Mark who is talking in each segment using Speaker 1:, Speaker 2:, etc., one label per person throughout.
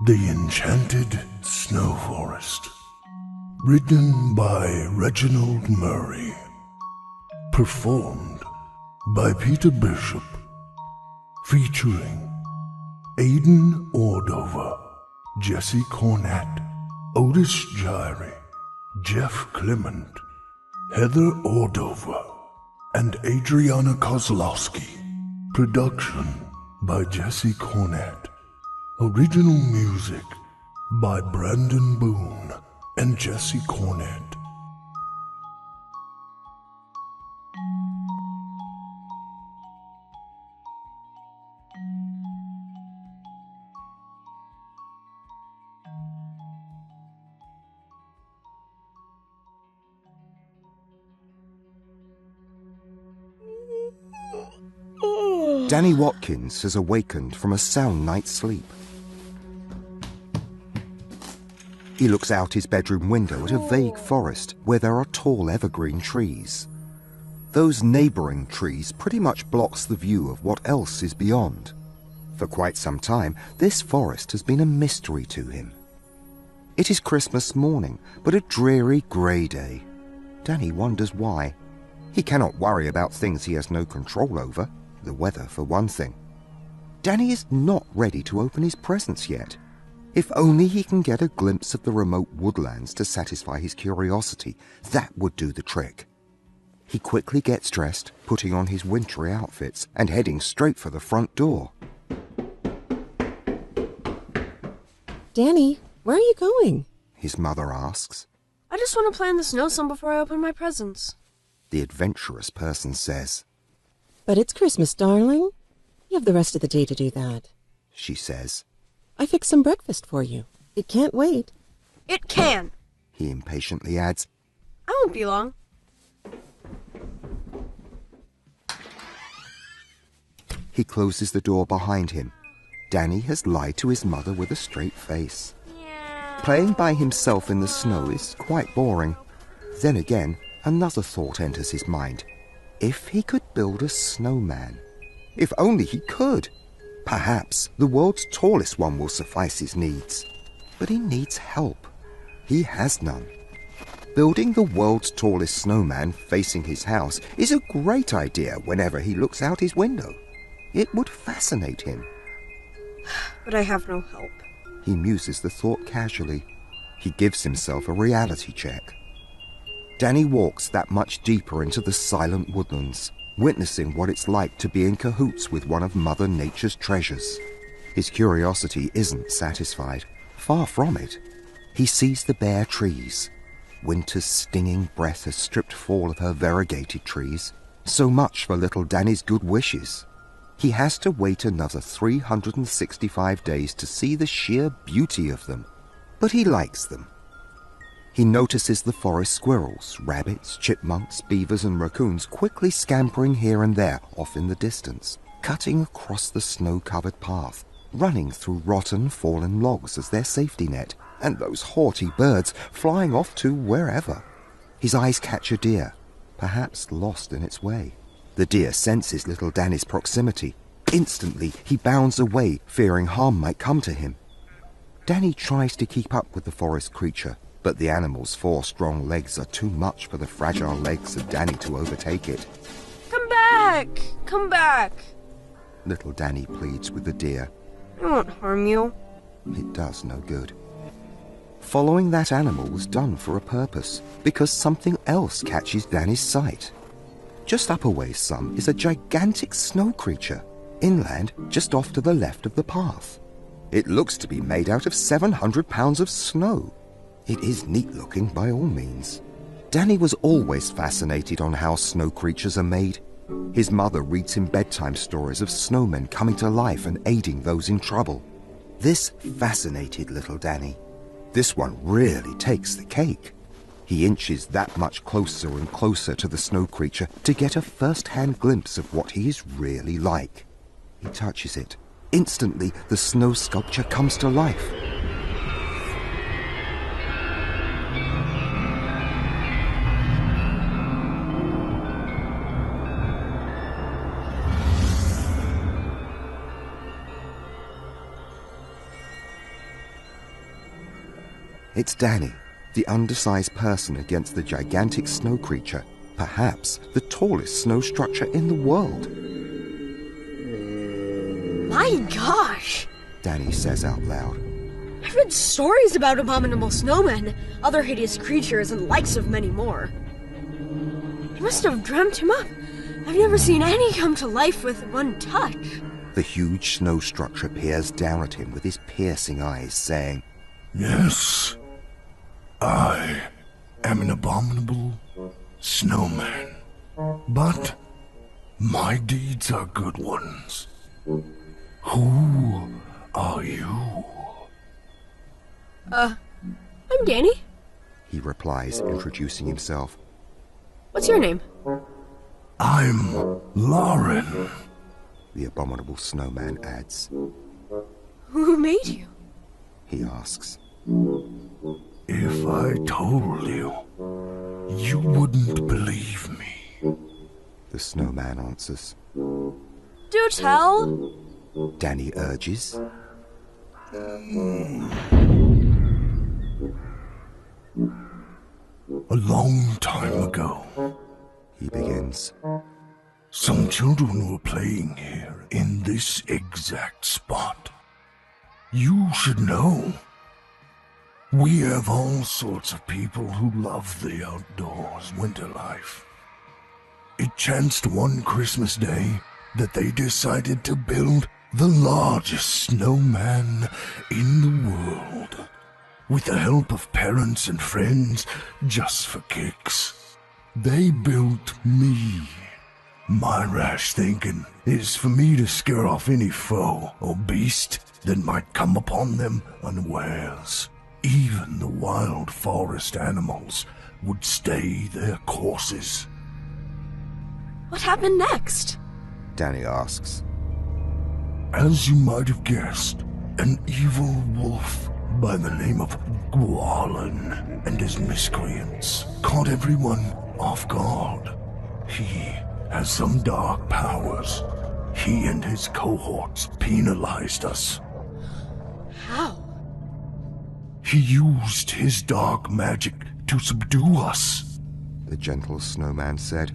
Speaker 1: The Enchanted Snow Forest. Written by Reginald Murray. Performed by Peter Bishop. Featuring Aidan Ordover, Jesse Cornett, Otis Gyrie, Jeff Clement, Heather Ordover, and Adriana Kozlowski. Production by Jesse Cornett. Original music by Brandon Boone and Jesse Cornett.
Speaker 2: Danny Watkins has awakened from a sound night's sleep. He looks out his bedroom window at a vague forest where there are tall evergreen trees. Those neighbouring trees pretty much blocks the view of what else is beyond. For quite some time, this forest has been a mystery to him. It is Christmas morning, but a dreary grey day. Danny wonders why. He cannot worry about things he has no control over. The weather, for one thing. Danny is not ready to open his presents yet. If only he can get a glimpse of the remote woodlands to satisfy his curiosity, that would do the trick. He quickly gets dressed, putting on his wintry outfits, and heading straight for the front door.
Speaker 3: Danny, where are you going?
Speaker 2: His mother asks.
Speaker 4: I just want to play in the snow some before I open my presents.
Speaker 2: The adventurous person says.
Speaker 3: But it's Christmas, darling. You have the rest of the day to do that.
Speaker 2: She says.
Speaker 3: I fixed some breakfast for you. It can't wait.
Speaker 4: It can.
Speaker 2: He impatiently adds.
Speaker 4: I won't be long.
Speaker 2: He closes the door behind him. Danny has lied to his mother with a straight face. Playing by himself in the snow is quite boring. Then again, another thought enters his mind. If he could build a snowman. If only he could. Perhaps the world's tallest one will suffice his needs. But he needs help. He has none. Building the world's tallest snowman facing his house is a great idea whenever he looks out his window. It would fascinate him.
Speaker 4: But I have no help.
Speaker 2: He muses the thought casually. He gives himself a reality check. Danny walks that much deeper into the silent woodlands, witnessing what it's like to be in cahoots with one of Mother Nature's treasures. His curiosity isn't satisfied. Far from it. He sees the bare trees. Winter's stinging breath has stripped fall of her variegated trees. So much for little Danny's good wishes. He has to wait another 365 days to see the sheer beauty of them. But he likes them. He notices the forest squirrels, rabbits, chipmunks, beavers and raccoons quickly scampering here and there off in the distance, cutting across the snow-covered path, running through rotten, fallen logs as their safety net, and those haughty birds flying off to wherever. His eyes catch a deer, perhaps lost in its way. The deer senses little Danny's proximity. Instantly, he bounds away, fearing harm might come to him. Danny tries to keep up with the forest creature, but the animal's 4 strong legs are too much for the fragile legs of Danny to overtake it.
Speaker 4: Come back! Come back!
Speaker 2: Little Danny pleads with the deer.
Speaker 4: I won't harm you.
Speaker 2: It does no good. Following that animal was done for a purpose, because something else catches Danny's sight. Just up a ways some is a gigantic snow creature, inland just off to the left of the path. It looks to be made out of 700 pounds of snow. It is neat-looking by all means. Danny was always fascinated on how snow creatures are made. His mother reads him bedtime stories of snowmen coming to life and aiding those in trouble. This fascinated little Danny. This one really takes the cake. He inches that much closer and closer to the snow creature to get a first-hand glimpse of what he is really like. He touches it. Instantly, the snow sculpture comes to life. It's Danny, the undersized person against the gigantic snow creature, perhaps the tallest snow structure in the world.
Speaker 4: My gosh!
Speaker 2: Danny says out loud.
Speaker 4: I've read stories about abominable snowmen, other hideous creatures, and likes of many more. I must have dreamt him up. I've never seen any come to life with one touch.
Speaker 2: The huge snow structure peers down at him with his piercing eyes, saying,
Speaker 1: Yes, I am an abominable snowman, but my deeds are good ones. Who are you?
Speaker 4: I'm Danny.
Speaker 2: he replies, introducing himself.
Speaker 4: What's your name?
Speaker 1: I'm Lauren.
Speaker 2: The abominable snowman adds.
Speaker 4: Who made you?
Speaker 2: He asks.
Speaker 1: If I told you, you wouldn't believe me.
Speaker 2: The snowman answers.
Speaker 4: Do tell.
Speaker 2: Danny urges.
Speaker 1: A long time ago,
Speaker 2: He begins.
Speaker 1: some children were playing here in this exact spot. You should know. We have all sorts of people who love the outdoors, winter life. It chanced one Christmas day that they decided to build the largest snowman in the world, with the help of parents and friends, just for kicks. They built me. My rash thinking is for me to scare off any foe or beast that might come upon them unawares. Even the wild forest animals would stay their courses.
Speaker 4: What happened next?
Speaker 2: Danny asks.
Speaker 1: As you might have guessed, an evil wolf by the name of Gwalin and his miscreants caught everyone off guard. He has some dark powers. He and his cohorts penalized us.
Speaker 4: How?
Speaker 1: He used his dark magic to subdue us.
Speaker 2: The gentle snowman said.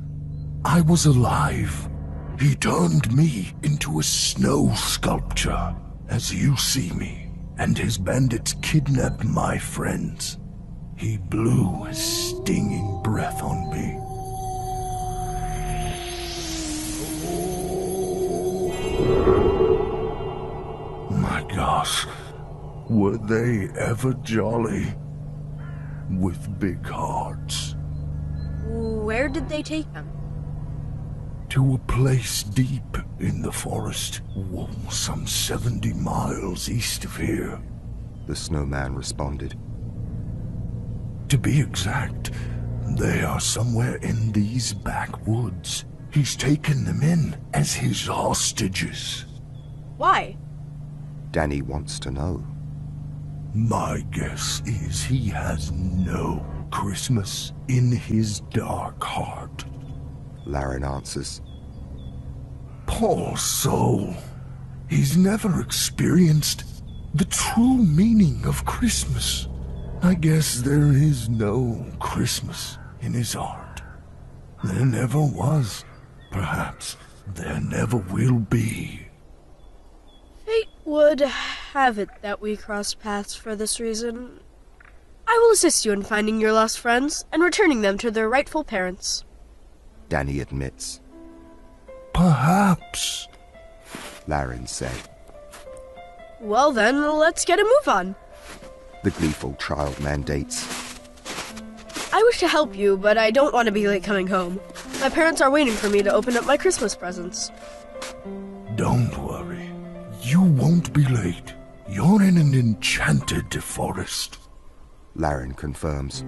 Speaker 1: I was alive. He turned me into a snow sculpture, as you see me, and his bandits kidnapped my friends. He blew his stinging breath on me. My gosh, were they ever jolly? With big hearts.
Speaker 4: Where did they take him?
Speaker 1: To a place deep in the forest, some 70 miles east of here.
Speaker 2: The snowman responded.
Speaker 1: To be exact, they are somewhere in these backwoods. He's taken them in as his hostages.
Speaker 4: Why?
Speaker 2: Danny wants to know.
Speaker 1: My guess is he has no Christmas in his dark heart.
Speaker 2: Lauren answers.
Speaker 1: Poor soul. He's never experienced the true meaning of Christmas. I guess there is no Christmas in his heart. There never was. Perhaps there never will be.
Speaker 4: Fate would have it that we crossed paths for this reason. I will assist you in finding your lost friends and returning them to their rightful parents.
Speaker 2: Danny admits.
Speaker 1: Perhaps.
Speaker 2: Lauren said.
Speaker 4: Well then, let's get a move on.
Speaker 2: The gleeful child mandates.
Speaker 4: I wish to help you, but I don't want to be late coming home. My parents are waiting for me to open up my Christmas presents.
Speaker 1: Don't worry. You won't be late. You're in an enchanted forest.
Speaker 2: Lauren confirms.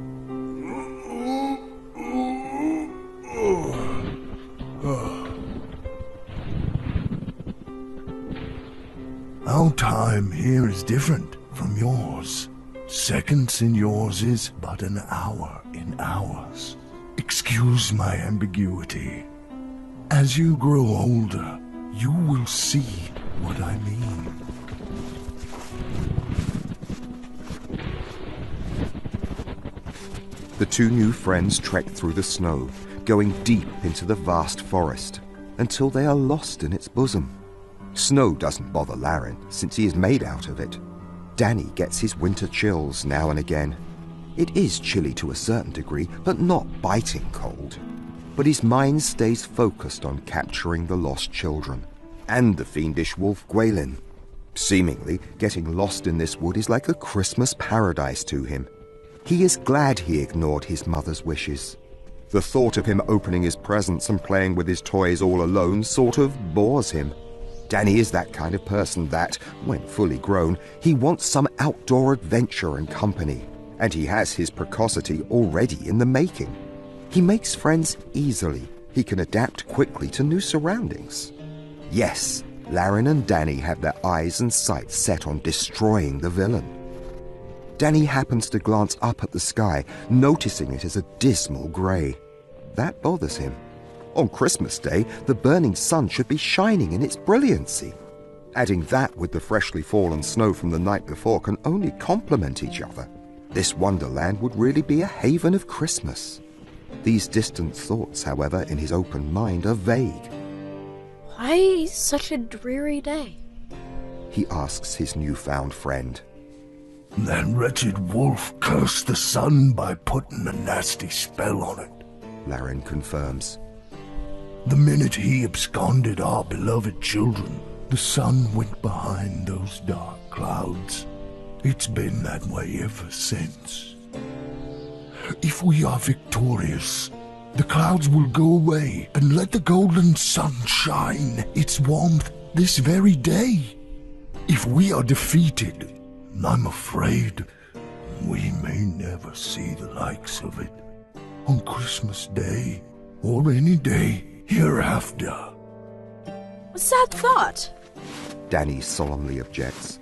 Speaker 1: Our time here is different from yours. Seconds in yours is but an hour in ours. Excuse my ambiguity. As you grow older, you will see what I mean.
Speaker 2: The two new friends trek through the snow, going deep into the vast forest, until they are lost in its bosom. Snow doesn't bother Laren, since he is made out of it. Danny gets his winter chills now and again. It is chilly to a certain degree, but not biting cold. But his mind stays focused on capturing the lost children, and the fiendish wolf Gwalin. Seemingly, getting lost in this wood is like a Christmas paradise to him. He is glad he ignored his mother's wishes. The thought of him opening his presents and playing with his toys all alone sort of bores him. Danny is that kind of person that, when fully grown, he wants some outdoor adventure and company, and he has his precocity already in the making. He makes friends easily. He can adapt quickly to new surroundings. Yes, Laren and Danny have their eyes and sights set on destroying the villain. Danny happens to glance up at the sky, noticing it as a dismal grey. That bothers him. On Christmas Day, the burning sun should be shining in its brilliancy. Adding that with the freshly fallen snow from the night before can only complement each other. This wonderland would really be a haven of Christmas. These distant thoughts, however, in his open mind are vague.
Speaker 4: Why such a dreary day?
Speaker 2: He asks his newfound friend.
Speaker 1: That wretched wolf cursed the sun by putting a nasty spell on it.
Speaker 2: Laren confirms.
Speaker 1: The minute he absconded our beloved children, the sun went behind those dark clouds. It's been that way ever since. If we are victorious, the clouds will go away and let the golden sun shine its warmth this very day. If we are defeated, I'm afraid we may never see the likes of it on Christmas Day or any day hereafter.
Speaker 4: A sad thought.
Speaker 2: Danny solemnly objects.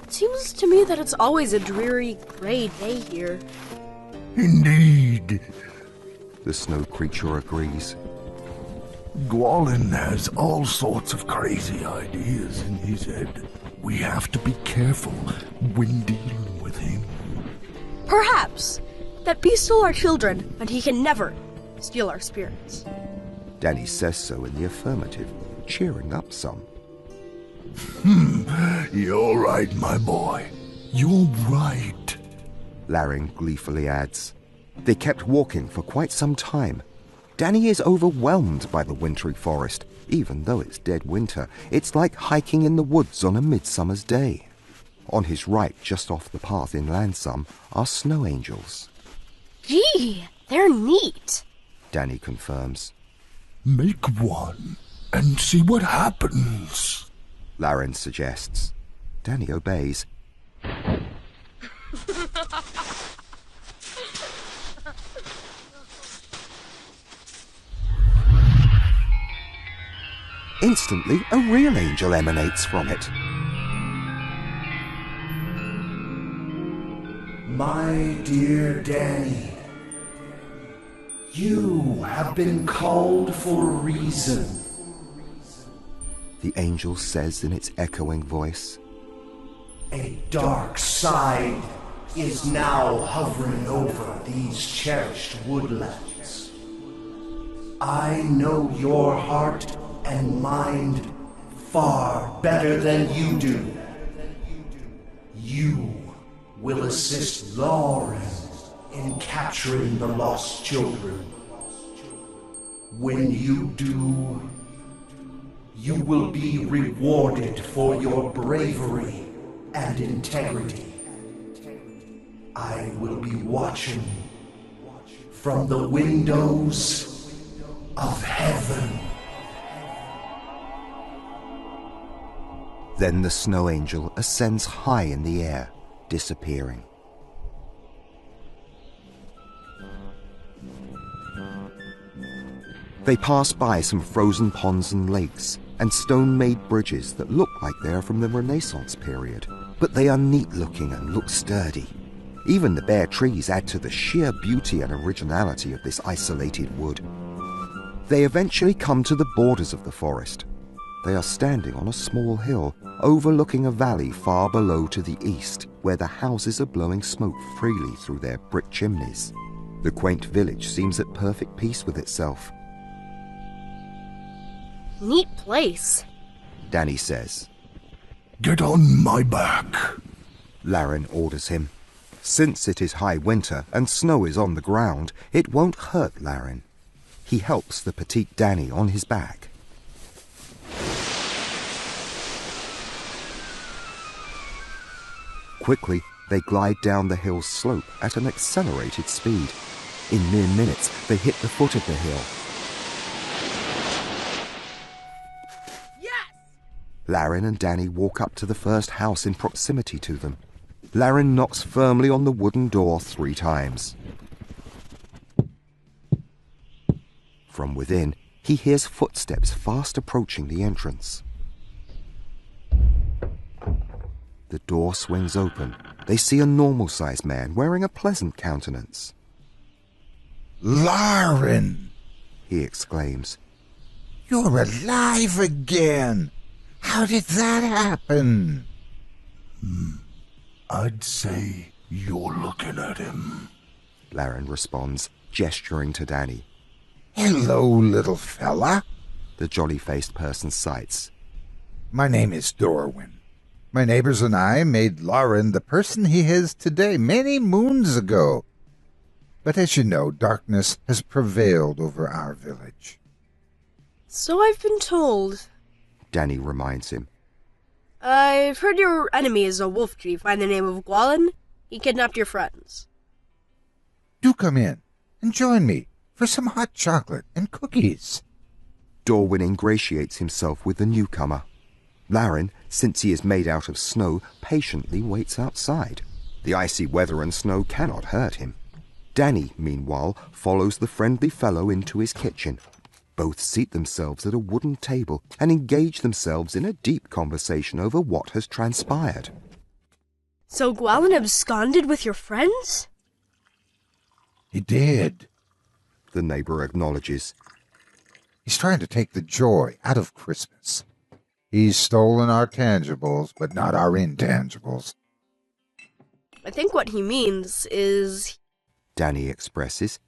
Speaker 4: It seems to me that it's always a dreary, gray day here.
Speaker 1: Indeed.
Speaker 2: The snow creature agrees.
Speaker 1: Gwalin has all sorts of crazy ideas in his head. We have to be careful when dealing with him.
Speaker 4: Perhaps that beasts stole our children, and he can never steal our spirits.
Speaker 2: Danny says so in the affirmative, cheering up some.
Speaker 1: You're right, my boy. You're right.
Speaker 2: Laren gleefully adds. They kept walking for quite some time. Danny is overwhelmed by the wintry forest. Even though it's dead winter, it's like hiking in the woods on a midsummer's day. On his right, just off the path inland some, are snow angels.
Speaker 4: Gee, they're neat,
Speaker 2: Danny confirms.
Speaker 1: Make one and see what happens,
Speaker 2: Laren suggests. Danny obeys. Instantly, a real angel emanates from it.
Speaker 1: My dear Danny, you have been called for a reason.
Speaker 2: The angel says in its echoing voice.
Speaker 1: A dark side is now hovering over these cherished woodlands. I know your heart and mind far better than you do. You will assist Lauren in capturing the lost children. When you do, you will be rewarded for your bravery and integrity. I will be watching from the windows of heaven.
Speaker 2: Then the snow angel ascends high in the air, disappearing. They pass by some frozen ponds and lakes, and stone-made bridges that look like they are from the Renaissance period. But they are neat-looking and look sturdy. Even the bare trees add to the sheer beauty and originality of this isolated wood. They eventually come to the borders of the forest. They are standing on a small hill, overlooking a valley far below to the east, where the houses are blowing smoke freely through their brick chimneys. The quaint village seems at perfect peace with itself.
Speaker 4: Neat place.
Speaker 2: Danny says.
Speaker 1: Get on my back.
Speaker 2: Laren orders him. Since it is high winter and snow is on the ground, it won't hurt Laren. He helps the petite Danny on his back. Quickly, they glide down the hill's slope at an accelerated speed. In mere minutes, they hit the foot of the hill.
Speaker 4: Yes!
Speaker 2: Laren and Danny walk up to the first house in proximity to them. Laren knocks firmly on the wooden door 3 times. From within, he hears footsteps fast approaching the entrance. The door swings open. They see a normal-sized man wearing a pleasant countenance.
Speaker 5: Laren!
Speaker 2: He exclaims.
Speaker 5: You're alive again! How did that happen?
Speaker 1: I'd say you're looking at him.
Speaker 2: Laren responds, gesturing to Danny.
Speaker 5: Hello, little fella.
Speaker 2: The jolly-faced person cites.
Speaker 5: My name is Dorwin. My neighbors and I made Laren the person he is today many moons ago. But as you know, darkness has prevailed over our village.
Speaker 4: So I've been told.
Speaker 2: Danny reminds him.
Speaker 4: I've heard your enemy is a wolf chief by the name of Gwalin. He kidnapped your friends.
Speaker 5: Do come in and join me for some hot chocolate and cookies.
Speaker 2: Dorwin ingratiates himself with the newcomer. Laren, since he is made out of snow, patiently waits outside. The icy weather and snow cannot hurt him. Danny, meanwhile, follows the friendly fellow into his kitchen. Both seat themselves at a wooden table and engage themselves in a deep conversation over what has transpired.
Speaker 4: So Gwalin absconded with your friends?
Speaker 5: He did.
Speaker 2: The neighbor acknowledges.
Speaker 5: He's trying to take the joy out of Christmas. He's stolen our tangibles, but not our intangibles.
Speaker 4: I think what he means is
Speaker 2: Danny expresses.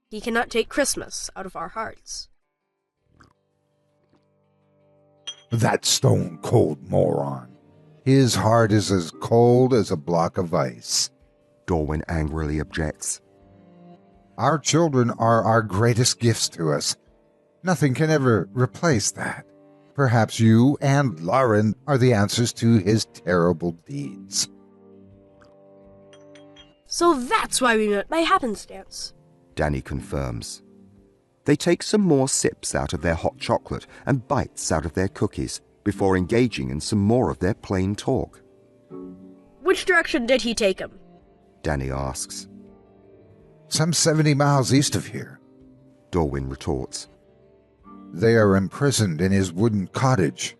Speaker 4: he cannot take Christmas out of our hearts.
Speaker 5: That stone-cold moron. His heart is as cold as a block of ice.
Speaker 2: Dorwin angrily objects.
Speaker 5: Our children are our greatest gifts to us. Nothing can ever replace that. Perhaps you and Laren are the answers to his terrible deeds.
Speaker 4: So that's why we met by happenstance.
Speaker 2: Danny confirms. They take some more sips out of their hot chocolate and bites out of their cookies before engaging in some more of their plain talk.
Speaker 4: Which direction did he take him?
Speaker 2: Danny asks.
Speaker 5: Some 70 miles east of here.
Speaker 2: Dorwin retorts.
Speaker 5: They are imprisoned in his wooden cottage.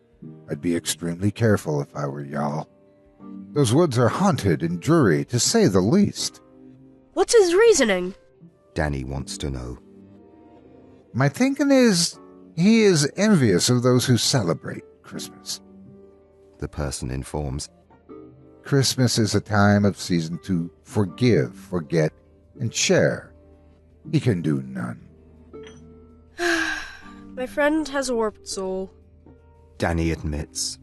Speaker 5: I'd be extremely careful if I were y'all. Those woods are haunted and dreary, to say the least.
Speaker 4: What's his reasoning?
Speaker 2: Danny wants to know.
Speaker 5: My thinking is he is envious of those who celebrate Christmas.
Speaker 2: The person informs.
Speaker 5: Christmas is a time of season to forgive, forget, and share. He can do none.
Speaker 4: My friend has a warped soul.
Speaker 2: Danny admits.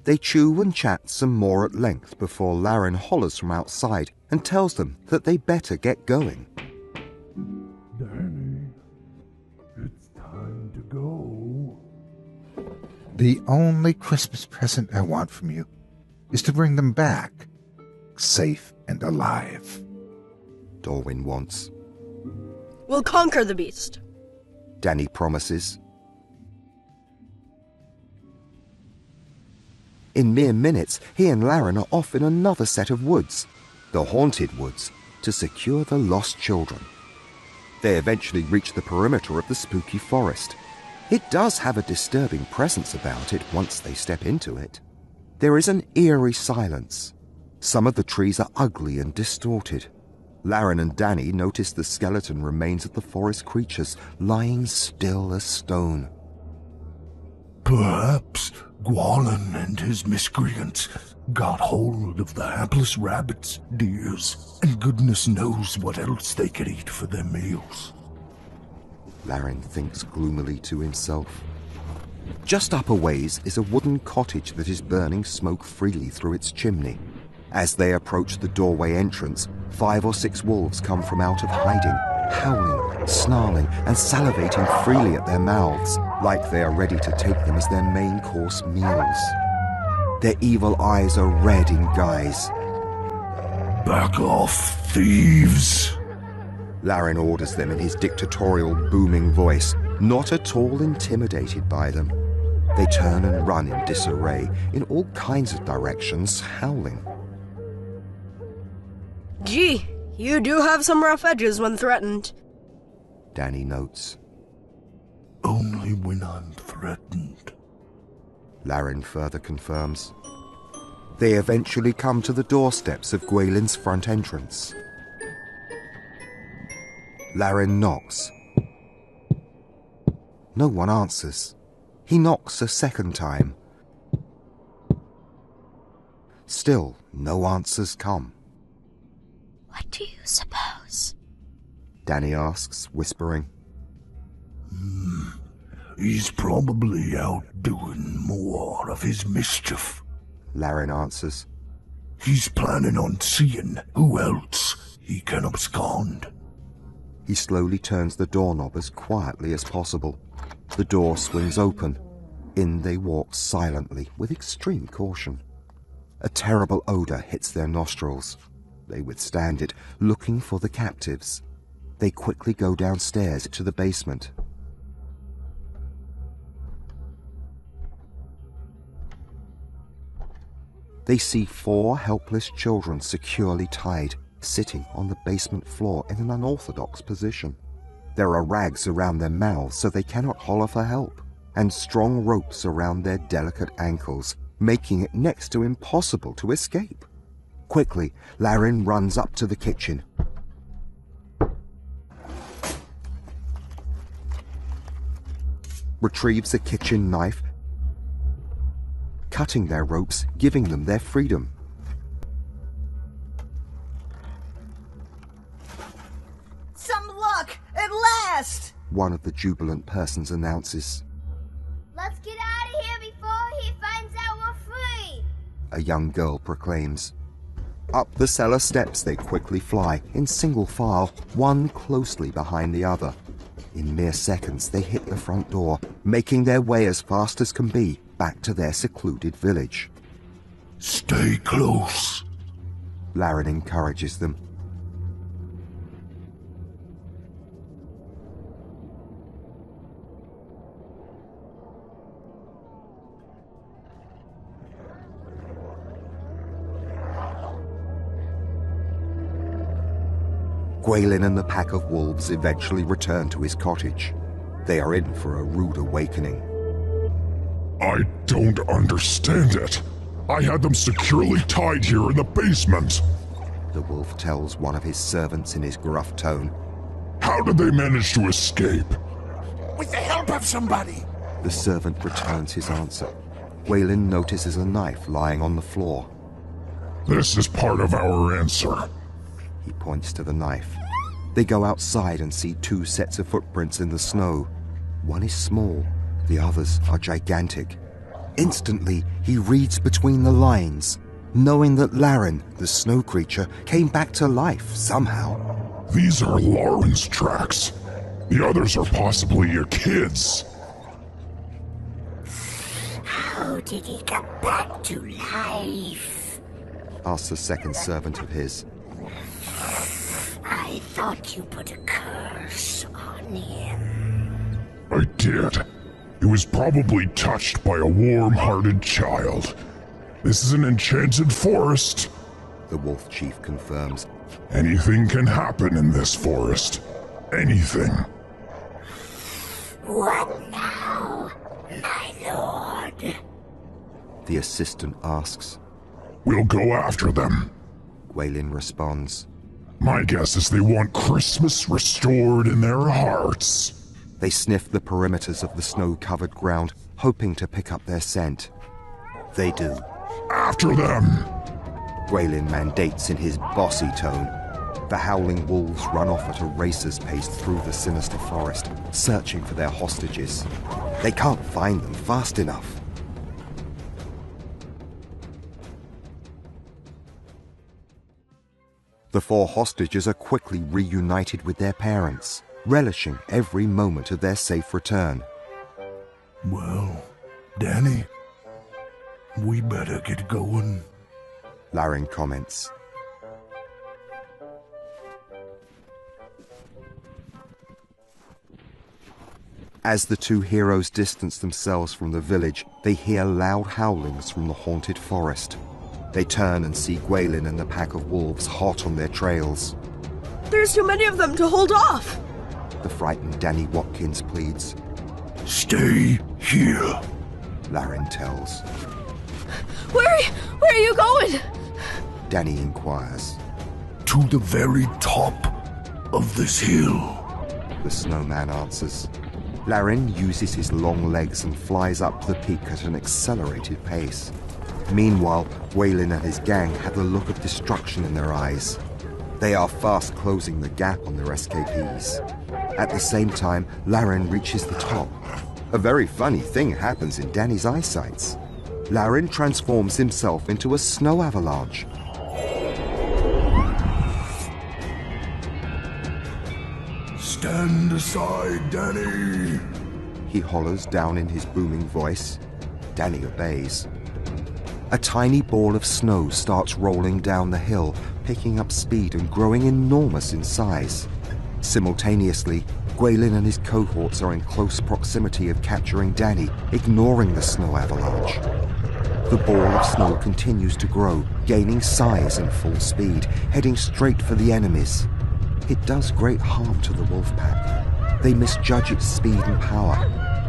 Speaker 2: They chew and chat some more at length before Laren hollers from outside and tells them that they better get going.
Speaker 1: Danny, it's time to go.
Speaker 5: The only Christmas present I want from you is to bring them back, safe and alive.
Speaker 2: Dorwin wants.
Speaker 4: We'll conquer the beast.
Speaker 2: Danny promises. In mere minutes, he and Laren are off in another set of woods, the haunted woods, to secure the lost children. They eventually reach the perimeter of the spooky forest. It does have a disturbing presence about it once they step into it. There is an eerie silence. Some of the trees are ugly and distorted. Laren and Danny notice the skeleton remains of the forest creatures lying still as stone.
Speaker 1: Perhaps Gwalin and his miscreants got hold of the hapless rabbits, deers, and goodness knows what else they could eat for their meals.
Speaker 2: Laren thinks gloomily to himself. Just up a ways is a wooden cottage that is burning smoke freely through its chimney. As they approach the doorway entrance, 5 or 6 wolves come from out of hiding, howling, snarling, and salivating freely at their mouths, like they are ready to take them as their main course meals. Their evil eyes are red in guise.
Speaker 1: Back off, thieves!
Speaker 2: Laren orders them in his dictatorial, booming voice, not at all intimidated by them. They turn and run in disarray, in all kinds of directions, howling.
Speaker 4: Gee, you do have some rough edges when threatened.
Speaker 2: Danny notes.
Speaker 1: Only when I'm threatened.
Speaker 2: Laren further confirms. They eventually come to the doorsteps of Gwaylin's front entrance. Laren knocks. No one answers. He knocks a second time. Still, no answers come.
Speaker 4: What do you suppose?
Speaker 2: Danny asks, whispering.
Speaker 1: He's probably out doing more of his mischief.
Speaker 2: Laren answers.
Speaker 1: He's planning on seeing who else he can abscond.
Speaker 2: He slowly turns the doorknob as quietly as possible. The door swings open. In they walk silently, with extreme caution. A terrible odor hits their nostrils. They withstand it, looking for the captives. They quickly go downstairs to the basement. They see 4 helpless children securely tied, sitting on the basement floor in an unorthodox position. There are rags around their mouths so they cannot holler for help, and strong ropes around their delicate ankles, making it next to impossible to escape. Quickly, Laren runs up to the kitchen. Retrieves a kitchen knife, cutting their ropes, giving them their freedom.
Speaker 6: Some luck! At last!
Speaker 2: One of the jubilant persons announces.
Speaker 7: Let's get out of here before he finds out we're free!
Speaker 2: A young girl proclaims. Up the cellar steps they quickly fly, in single file, one closely behind the other. In mere seconds they hit the front door, making their way as fast as can be back to their secluded village.
Speaker 1: Stay close.
Speaker 2: Laren encourages them. Gwaylin and the pack of wolves eventually return to his cottage. They are in for a rude awakening.
Speaker 1: I don't understand it. I had them securely tied here in the basement.
Speaker 2: The wolf tells one of his servants in his gruff tone.
Speaker 1: How did they manage to escape? With the help of somebody.
Speaker 2: The servant returns his answer. Gwaylin notices a knife lying on the floor.
Speaker 1: This is part of our answer.
Speaker 2: He points to the knife. They go outside and see 2 sets of footprints in the snow. One is small, the others are gigantic. Instantly, he reads between the lines, knowing that Laren, the snow creature, came back to life somehow.
Speaker 1: These are Lauren's tracks. The others are possibly your kids.
Speaker 7: How did he get back to life?
Speaker 2: Asks a second servant of his.
Speaker 7: I thought you put a curse on him.
Speaker 1: I did. He was probably touched by a warm-hearted child. This is an enchanted forest.
Speaker 2: The wolf chief confirms.
Speaker 1: Anything can happen in this forest. Anything.
Speaker 7: What now, my lord?
Speaker 2: The assistant asks.
Speaker 1: We'll go after them.
Speaker 2: Gwaylin responds.
Speaker 1: My guess is they want Christmas restored in their hearts.
Speaker 2: They sniff the perimeters of the snow-covered ground, hoping to pick up their scent. They do.
Speaker 1: After them!
Speaker 2: Gwaelin mandates in his bossy tone. The howling wolves run off at a racer's pace through the sinister forest, searching for their hostages. They can't find them fast enough. The 4 hostages are quickly reunited with their parents, relishing every moment of their safe return.
Speaker 1: Well, Danny, we better get going,
Speaker 2: Laren comments. As the 2 heroes distance themselves from the village, they hear loud howlings from the haunted forest. They turn and see Gwaelin and the pack of wolves hot on their trails.
Speaker 4: There's too many of them to hold off!
Speaker 2: The frightened Danny Watkins pleads.
Speaker 1: Stay here,
Speaker 2: Laren tells.
Speaker 4: Where are you going?
Speaker 2: Danny inquires.
Speaker 1: to the very top of this hill.
Speaker 2: The snowman answers. Laren uses his long legs and flies up the peak at an accelerated pace. Meanwhile, Gwaelin and his gang have the look of destruction in their eyes. They are fast closing the gap on their escapees. At the same time, Laren reaches the top. A very funny thing happens in Danny's eyesights. Laren transforms himself into a snow avalanche.
Speaker 1: Stand aside, Danny!
Speaker 2: He hollers down in his booming voice. Danny obeys. A tiny ball of snow starts rolling down the hill, picking up speed and growing enormous in size. Simultaneously, Gwaelin and his cohorts are in close proximity of capturing Danny, ignoring the snow avalanche. The ball of snow continues to grow, gaining size and full speed, heading straight for the enemies. It does great harm to the wolf pack. They misjudge its speed and power.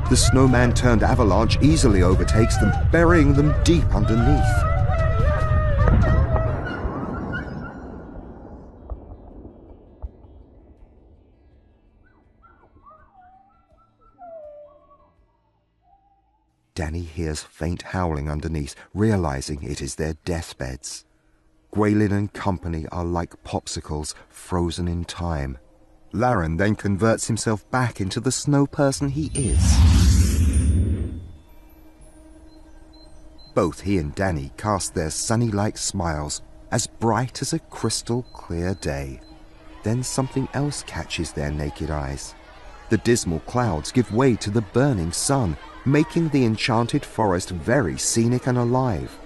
Speaker 2: The snowman-turned avalanche easily overtakes them, burying them deep underneath. Danny hears faint howling underneath, realizing it is their deathbeds. Gwaelin and company are like popsicles frozen in time. Laren then converts himself back into the snow person he is. Both he and Danny cast their sunny-like smiles, as bright as a crystal-clear day. Then something else catches their naked eyes. The dismal clouds give way to the burning sun, making the enchanted forest very scenic and alive.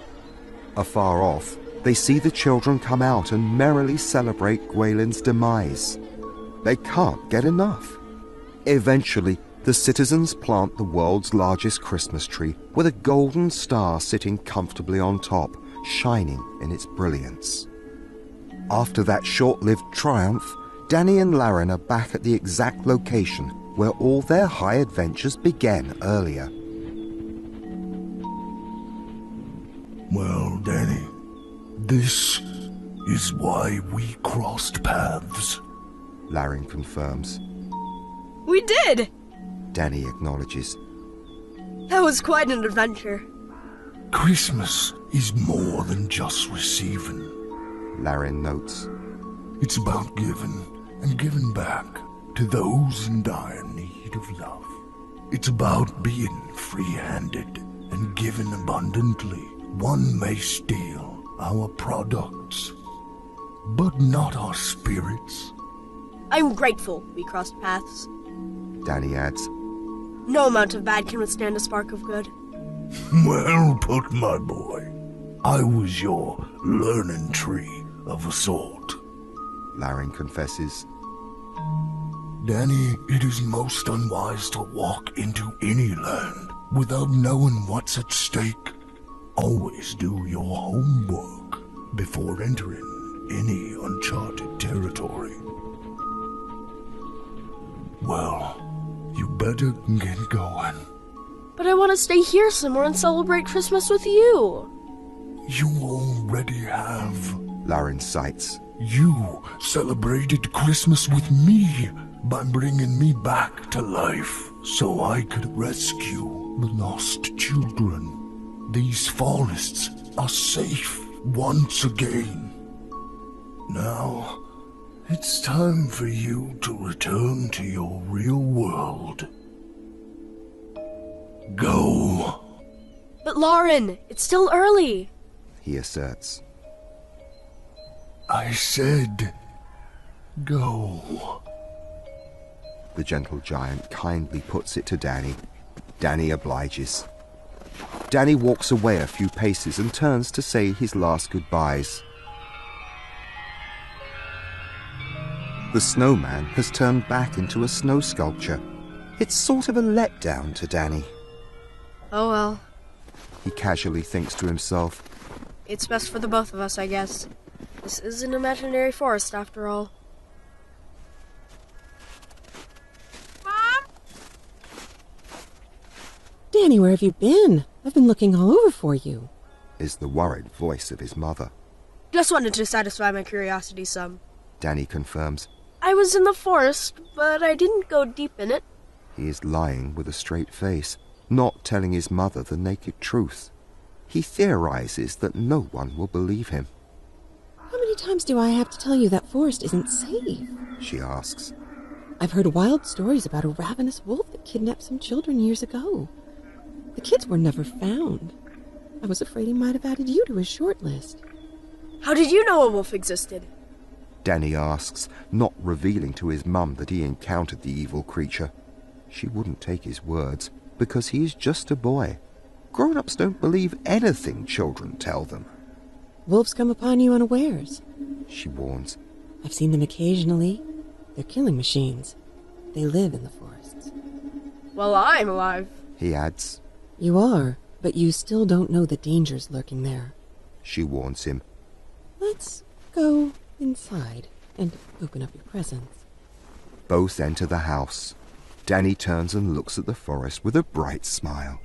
Speaker 2: Afar off, they see the children come out and merrily celebrate Gwaelin's demise. They can't get enough. Eventually, the citizens plant the world's largest Christmas tree with a golden star sitting comfortably on top, shining in its brilliance. After that short-lived triumph, Danny and Laren are back at the exact location where all their high adventures began earlier.
Speaker 1: Well, Danny, this is why we crossed paths.
Speaker 2: Laren confirms.
Speaker 4: We did!
Speaker 2: Danny acknowledges.
Speaker 4: That was quite an adventure.
Speaker 1: Christmas is more than just receiving.
Speaker 2: Laren notes.
Speaker 1: It's about giving and giving back to those in dire need of love. It's about being free-handed and giving abundantly. One may steal our products, but not our spirits.
Speaker 4: I'm grateful we crossed paths.
Speaker 2: Danny adds.
Speaker 4: No amount of bad can withstand a spark of good.
Speaker 1: Well put, my boy. I was your learning tree of a sort.
Speaker 2: Laren confesses.
Speaker 1: Danny, it is most unwise to walk into any land without knowing what's at stake. Always do your homework before entering any uncharted territory. Well, you better get going.
Speaker 4: But I want to stay here somewhere and celebrate Christmas with you.
Speaker 1: You already have.
Speaker 2: Laren cites.
Speaker 1: You celebrated Christmas with me by bringing me back to life so I could rescue the lost children. These forests are safe once again. Now, it's time for you to return to your real world. Go.
Speaker 4: But Lauren, it's still early,
Speaker 2: he asserts.
Speaker 1: I said, go.
Speaker 2: The gentle giant kindly puts it to Danny. Danny obliges. Danny walks away a few paces and turns to say his last goodbyes. The snowman has turned back into a snow sculpture. It's sort of a letdown to Danny.
Speaker 4: Oh well.
Speaker 2: He casually thinks to himself.
Speaker 4: It's best for the both of us, I guess. This is an imaginary forest, after all.
Speaker 3: Danny, where have you been? I've been looking all over for you.
Speaker 2: Is the worried voice of his mother.
Speaker 4: Just wanted to satisfy my curiosity some.
Speaker 2: Danny confirms.
Speaker 4: I was in the forest, but I didn't go deep in it.
Speaker 2: He is lying with a straight face, not telling his mother the naked truth. He theorizes that no one will believe him.
Speaker 3: How many times do I have to tell you that forest isn't safe?
Speaker 2: She asks.
Speaker 3: I've heard wild stories about a ravenous wolf that kidnapped some children years ago. The kids were never found. I was afraid he might have added you to his short list.
Speaker 4: How did you know a wolf existed?
Speaker 2: Danny asks, not revealing to his mum that he encountered the evil creature. She wouldn't take his words, because he is just a boy. Grown-ups don't believe anything children tell them.
Speaker 3: Wolves come upon you unawares,
Speaker 2: she warns.
Speaker 3: I've seen them occasionally. They're killing machines. They live in the forests.
Speaker 4: Well, I'm alive,
Speaker 2: he adds.
Speaker 3: You are, but you still don't know the dangers lurking there.
Speaker 2: She warns him.
Speaker 3: Let's go inside and open up your presents.
Speaker 2: Both enter the house. Danny turns and looks at the forest with a bright smile.